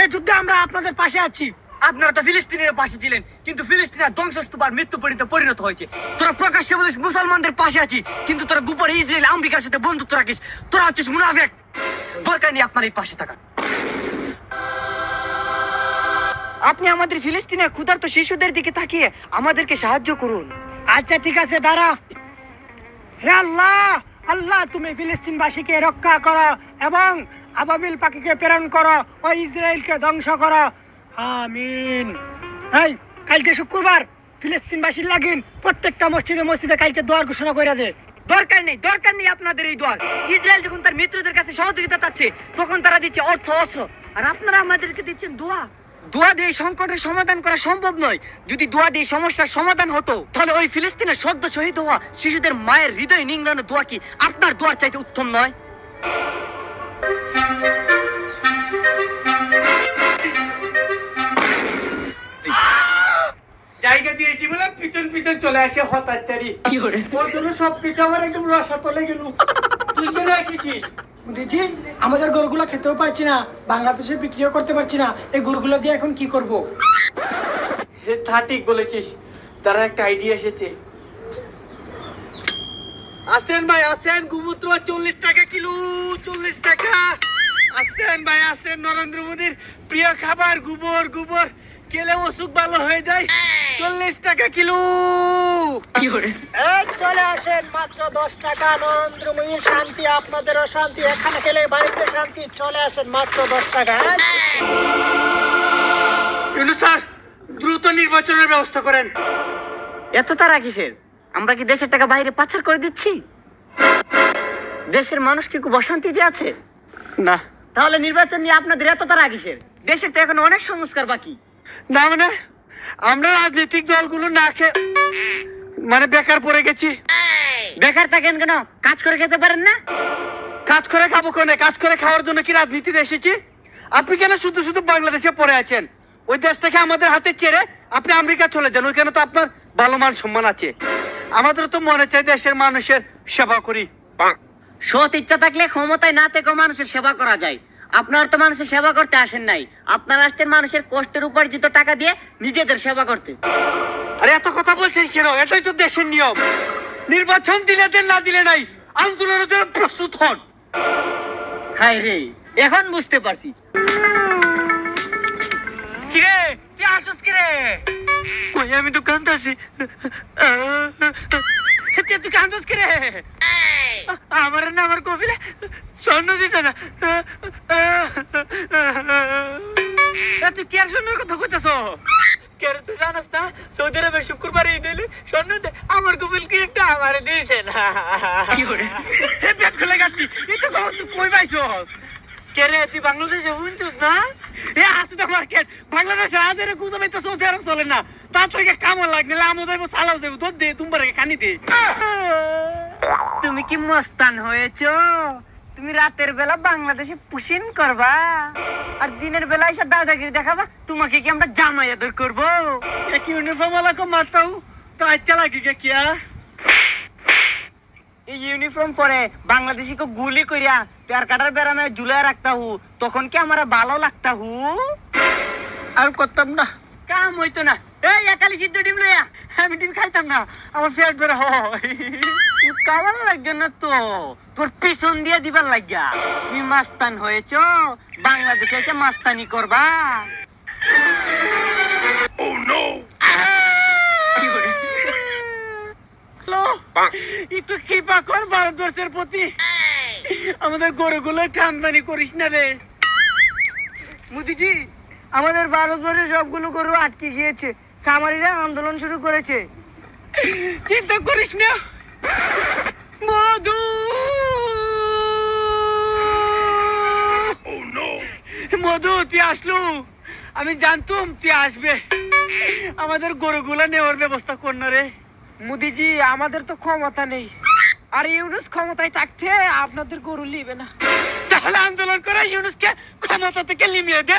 এই যুদ্ধে আমরা আপনাদের পাশে আছি। আপনারা তো ফিলিস্তিনের পাশে ছিলেন, কিন্তু ফিলিস্তিনের ধ্বংসস্তূপ আর মৃত্যুপরিণত পরিণত হয়েছে। তোরা প্রকাশ্যে বলিস মুসলমানদের পাশে আছি, কিন্তু তোরা গোপনে ইসরায়েল আমেরিকার সাথে বন্ধুত্ব রাখিস। তোরা হচ্ছিস মুনাফিক। দরকার নেই আপনার এই পাশে থাকা। আপনি আমাদের ফিলিস্তিনের ক্ষুধার্ত শিশুদের দিকে তাকিয়ে আমাদেরকে সাহায্য করুন। আচ্ছা ঠিক আছে, দাঁড়া। হে আল্লাহ, আল্লাহ তুমি ফিলিস্তিনবাসীকে রক্ষা করো এবং আবাবিল পাখিকে প্রেরণ করো ও ইসরায়েলকে ধ্বংস করো, আমিন। এই কালকে শুক্রবার ফিলিস্তিনবাসীর লাগিন প্রত্যেকটা মসজিদে মসজিদে কালকে দোয়ার ঘোষণা করে দে। দরকার নেই আপনাদের এই দোয়ার। ইসরায়েল যখন তার মিত্রদের কাছে সহযোগিতা চাচ্ছে, তখন তারা দিচ্ছে অর্থ অস্ত্র, আর আপনারা আমাদেরকে দিচ্ছেন দোয়া। দোয়া দিয়ে সংকটের সমাধান করা সম্ভব নয়। যদি দোয়া দিয়ে সমস্যার সমাধান হতো, তাহলে ওই ফিলিস্তিনের সদ্য শহীদ হওয়া শিশুদের মায়ের হৃদয় নিংড়ানো দোয়া কি আপনার দোয়ার চাইতে উত্তম নয়? জায়গা দিয়েছি বলে পিছন পিছন চলে আসে হতাচারি। ওর জন্য সবকিছু আমার একদম রসা তলে গেল। তুই কেন এসেছিস? মোদিজি, আমাদের গরুগুলো খেতেও পারছি না, বাংলাদেশে বিক্রিও করতে পারছি না, এই গরুগুলো দিয়ে এখন কি করব? তা ঠিক বলেছিস, তার একটা আইডিয়া এসেছে। আসেন ভাই আসেন, গোমূত্র 40 টাকা কিলো। 40 টাকা। আসেন ভাই আসেন, নরেন্দ্র মোদীর প্রিয় খাবার গোবর। গোবর খেলে অসুখ ভালো হয়ে যায়। 40 টাকা কিলো। চলে আসেন, মাত্র 10 টাকা। নরেন্দ্র মোদীর শান্তি, আপনাদেরও শান্তি। এখানে খেলে বাড়িতে শান্তি। চলে আসেন, মাত্র 10 টাকা। স্যার দ্রুত নির্বাচনের ব্যবস্থা করেন। এত তারা কিসের? আমরা কি দেশের টাকা বাইরে পাচার করে দিচ্ছি? দেশের মানুষ কি খুব অশান্তিতে আছে? না। তাহলে নির্বাচন নিয়ে আপনাদের এত তারা কিসের? দেশের তো এখন অনেক সংস্কার বাকি। না মানে আমরা রাজনৈতিক দলগুলো না খেয়ে মানে বেকার পড়ে গেছি। বেকার থাকেন কেন? কাজ করে খেতে পারেন না? কাজ করে খাবো কেন? কাজ করে খাওয়ার জন্য কি রাজনীতিতে এসেছি? আপনি কেন শুধু শুধু বাংলাদেশে পড়ে আছেন? ওই দেশটাকে আমাদের হাতে ছেড়ে আপনি আমেরিকা চলে যান, ওইখানে তো আপনার ভালো মান সম্মান আছে। আমাদের তো মনে চাই দেশের মানুষের সেবা করি। সৎ ইচ্ছা থাকলে ক্ষমতায় না থেকেও মানুষের সেবা করা যায়। আপনারা তো মানুষের সেবা করতে আসেন নাই, আপনারা আসছেন মানুষের কষ্টের উপার্জিত টাকা দিয়ে নিজেদের সেবা করতে। আরে এত কথা বলছেন কেন? এটাই তো দেশের নিয়ম। নির্বাচন দিলে দেন, না দিলে নাই। আন্দোলনের জন্য প্রস্তুত হন। হায় রে, এখন বুঝতে পারছি। কিরে তুই আসছ কিরে? কই আমি তো কান্দাছি। তুই কান্দস কিরে? আমার না আমার কফিলে স্বর্ণ দিতে না। তুই কি আর স্বর্ণের কথা কইতেছ? কেন তুই জানাস না সৌদি আরবে শুক্রবার ঈদ হইলে স্বর্ণ দে? আমার কফিল কি একটা আমারে দিয়েছে না। ব্যাগ খুলে গাছি। এই তো তুই কই পাইছস? কেরে তুই বাংলাদেশে শুনছিস না? এ আছে তো মার্কেট। বাংলাদেশে আজের গুজব তো সৌদি আরব চলে না। তার থেকে কামড় লাগলে আমও যাইবো, সালাও যাইবো, দুধ দে, তোমার খানি দে। তুমি কি মস্তান হয়েছো? তুমি রাতের বেলা বাংলাদেশে পুশিন করবা আর দিনের বেলা এসে দাদাগিরি দেখাবা? তোমাকে কি আমরা জামাই আদর করবো? এক ইউনিফর্ম वाला को मारता हूँ तो अच्छा लगेगा क्या? এই ইউনিফর্ম পরে বাংলাদেশি কো গুলি করিয়া প্যার কাটার বেড়ামে ঝুলে রাখতা হু, তখন কি আমার ভালো লাগতা হু? আর করতাম না, কাম হইতো না। এই একালি সিদ্ধ ডিম লইয়া। আমি ডিম খাইতাম না, আমার পেট বের হয়। কাওয়াল লাগে না তো, তোর পিছন দিয়ে দিবার লাগিয়া। তুমি মাস্তান হয়েছো, বাংলাদেশে এসে মাস্তানি করবা। একটু কৃপা কর ভারতবর্ষের প্রতি। আমাদের গরুগুলো আমদানি করিস না রে। মোদিজি, আমাদের ভারতবর্ষে সবগুলো গরু আটকে গিয়েছে, খামারিরা আন্দোলন শুরু করেছে। চিন্তা করিস না মধু। মধু তুই আসলু, আমি জানতুম তুই আসবে। আমাদের গরুগুলা নেওয়ার ব্যবস্থা কর না রে। মোদিজি, আমাদের তো ক্ষমতা নেই, আর ইউনুস ক্ষমতায় থাকতে আপনাদের গরু লিবে না। তাহলে আন্দোলন করে ইউনুসকে ক্ষমতা থেকে লিমিয়ে দে।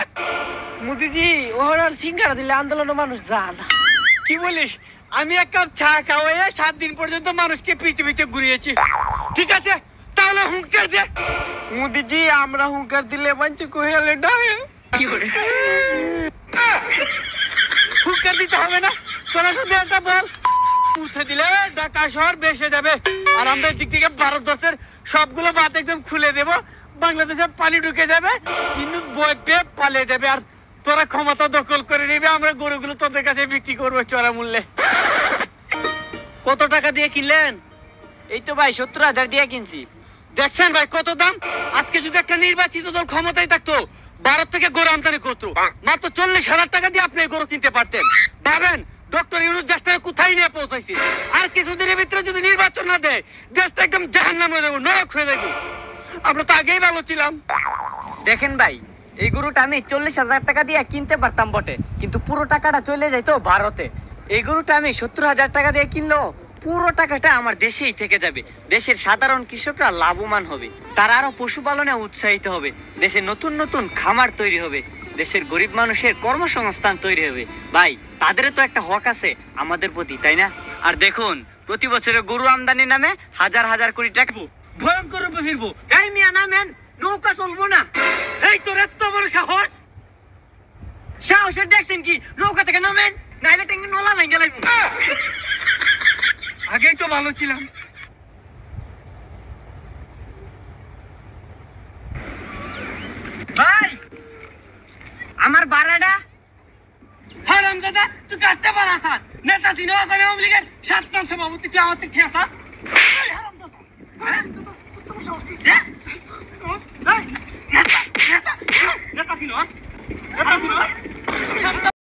মোদিজি, ওর আর সিঙ্গারা দিলে আন্দোলনে মানুষ যায় না। কি বলিস? আমি এক কাপ চা খাওয়াইয়ে 7 দিন পর্যন্ত মানুষকে পিছে পিছে ঘুরিয়েছি। ঠিক আছে, তাহলে হুঙ্কার দে। মোদিজি, আমরা হুঙ্কার দিলে বাঞ্চে কোহেলে ডাবে। হুক্কার দিতে হবে না, তোরা শুধু একটা বল মুছে দিলে ঢাকা শহর বেসে যাবে। আর আমরা দিক থেকে ভারতবর্ষের সবগুলো বাদ একদম খুলে দেব, বাংলাদেশে পানি ঢুকে যাবে, কিন্তু বই পেয়ে পালিয়ে যাবে। আর তোরা ক্ষমতা দখল করে নিবে, আমরা গরুগুলো তোদের কাছে বিক্রি করবো চড়া মূল্যে। কত টাকা দিয়ে কিনলেন? এই তো ভাই 70,000 দিয়ে কিনছি। দেখছেন ভাই কত দাম? আজকে যদি একটা নির্বাচিত দল ক্ষমতায় থাকতো, ভারত থেকে গরু আমদানি করতো, মাত্র 40,000 টাকা দিয়ে আপনি এই গরু কিনতে পারতেন। ভাবেন ডক্টর ইউনূস দেশটা কোথায় নিয়ে পৌঁছাইছে। আর কিছুদিনের ভিতরে যদি নির্বাচন না দেয়, দেশটা একদম জাহান্নাম হয়ে যাবে, নরক হয়ে যাবে। আমরা তো আগেই ভালো ছিলাম। দেখেন ভাই, এই গরুটা আমি 40,000 টাকা দিয়ে কিনতে পারতাম বটে, কিন্তু পুরো টাকাটা চলে যাইতো ভারতে। এই গরুটা আমি 70,000 টাকা দিয়ে কিনলো, পুরো টাকাটা আমার দেশেই থেকে যাবে। দেশের সাধারণ কৃষকরা লাভবান হবে, তারা আরো পশুপালনে উৎসাহিত হবে, দেশে নতুন নতুন খামার তৈরি হবে, দেশের গরিব মানুষের কর্মসংস্থান তৈরি হবে। ভাই, তাদেরও তো একটা হক আছে আমাদের প্রতি, তাই না? আর দেখুন, প্রতি বছরে গরু আমদানির নামে হাজার হাজার কোটি টাকা ভয়ঙ্কর রূপে ফিরবো। এই মিয়া নামেন, নৌকা চলবো না। এই তোর এত বড় সাহস! সাহসের দেখছেন কি? নৌকা থেকে নামেন, নাইলে টেঙ্গে নলা নাই গেলাই। আগেই তো ভালো ছিলাম। ভাই, আমার বাড়াটা হারামজাদা, তুই কাটতে পারাস? নেতা ছিল আসামে আওয়ামী লীগের 7 নং সভাপতি, তুই আমার থেকে ঠেসাস? নেতা ছিল